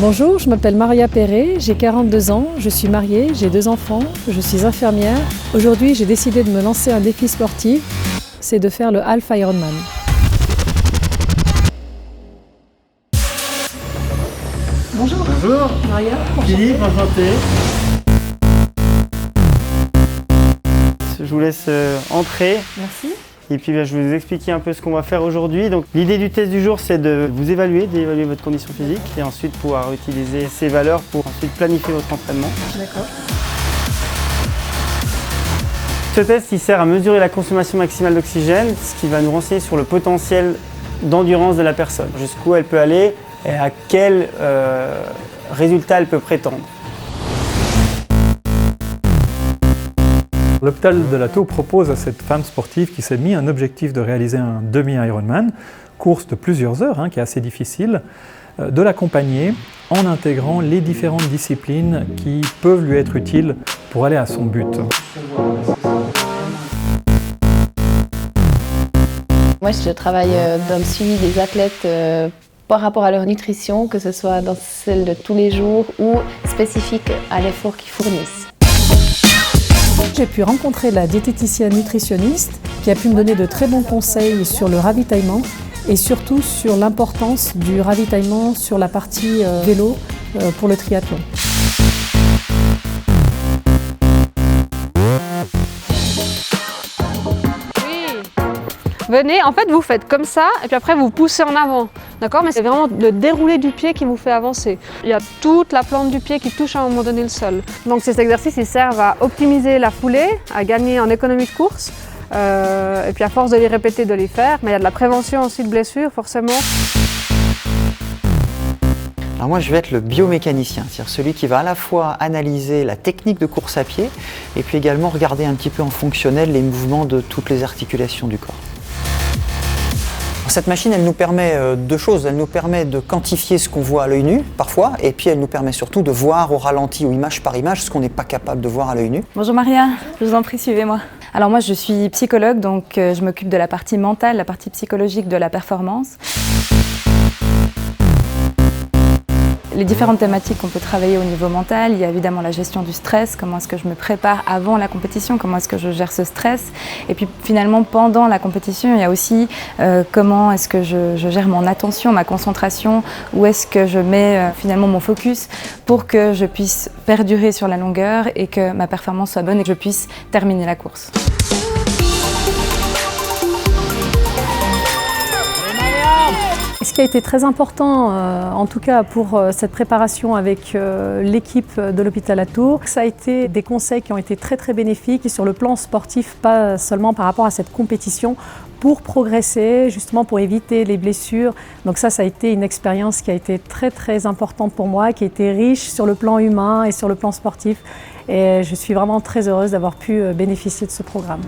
Bonjour, je m'appelle Maria Perret, j'ai 42 ans, je suis mariée, j'ai 2 enfants, je suis infirmière. Aujourd'hui, j'ai décidé de me lancer un défi sportif, c'est de faire le Half Ironman. Bonjour. Bonjour. Maria. Philippe, enchanté. Je vous laisse entrer. Merci. Et puis je vais vous expliquer un peu ce qu'on va faire aujourd'hui. Donc l'idée du test du jour, c'est de vous évaluer, d'évaluer votre condition physique et ensuite pouvoir utiliser ces valeurs pour ensuite planifier votre entraînement. D'accord. Ce test, il sert à mesurer la consommation maximale d'oxygène, ce qui va nous renseigner sur le potentiel d'endurance de la personne, jusqu'où elle peut aller et à quel résultat elle peut prétendre. L'hôpital de la Tour propose à cette femme sportive qui s'est mis un objectif de réaliser un demi-Ironman, course de plusieurs heures, qui est assez difficile, de l'accompagner en intégrant les différentes disciplines qui peuvent lui être utiles pour aller à son but. Moi, je travaille dans le suivi des athlètes par rapport à leur nutrition, que ce soit dans celle de tous les jours ou spécifique à l'effort qu'ils fournissent. J'ai pu rencontrer la diététicienne nutritionniste qui a pu me donner de très bons conseils sur le ravitaillement et surtout sur l'importance du ravitaillement sur la partie vélo pour le triathlon. Venez, en fait vous faites comme ça et puis après vous poussez en avant, d'accord? Mais c'est vraiment le déroulé du pied qui vous fait avancer. Il y a toute la plante du pied qui touche à un moment donné le sol. Donc ces exercices ils servent à optimiser la foulée, à gagner en économie de course et puis à force de les répéter, de les faire, mais il y a de la prévention aussi de blessures forcément. Alors moi je vais être le biomécanicien, c'est-à-dire celui qui va à la fois analyser la technique de course à pied et puis également regarder un petit peu en fonctionnel les mouvements de toutes les articulations du corps. Cette machine, elle nous permet deux choses. Elle nous permet de quantifier ce qu'on voit à l'œil nu, parfois, et puis elle nous permet surtout de voir au ralenti ou image par image ce qu'on n'est pas capable de voir à l'œil nu. Bonjour Maria, je vous en prie, suivez-moi. Alors moi, je suis psychologue, donc je m'occupe de la partie mentale, la partie psychologique de la performance. Les différentes thématiques qu'on peut travailler au niveau mental, il y a évidemment la gestion du stress, comment est-ce que je me prépare avant la compétition, comment est-ce que je gère ce stress. Et puis finalement, pendant la compétition, il y a aussi comment est-ce que je gère mon attention, ma concentration, où est-ce que je mets finalement mon focus pour que je puisse perdurer sur la longueur et que ma performance soit bonne et que je puisse terminer la course. Ce qui a été très important, en tout cas pour cette préparation avec l'équipe de l'hôpital La Tour, ça a été des conseils qui ont été très très bénéfiques et sur le plan sportif, pas seulement par rapport à cette compétition, pour progresser, justement pour éviter les blessures. Donc ça a été une expérience qui a été très très importante pour moi, qui a été riche sur le plan humain et sur le plan sportif. Et je suis vraiment très heureuse d'avoir pu bénéficier de ce programme.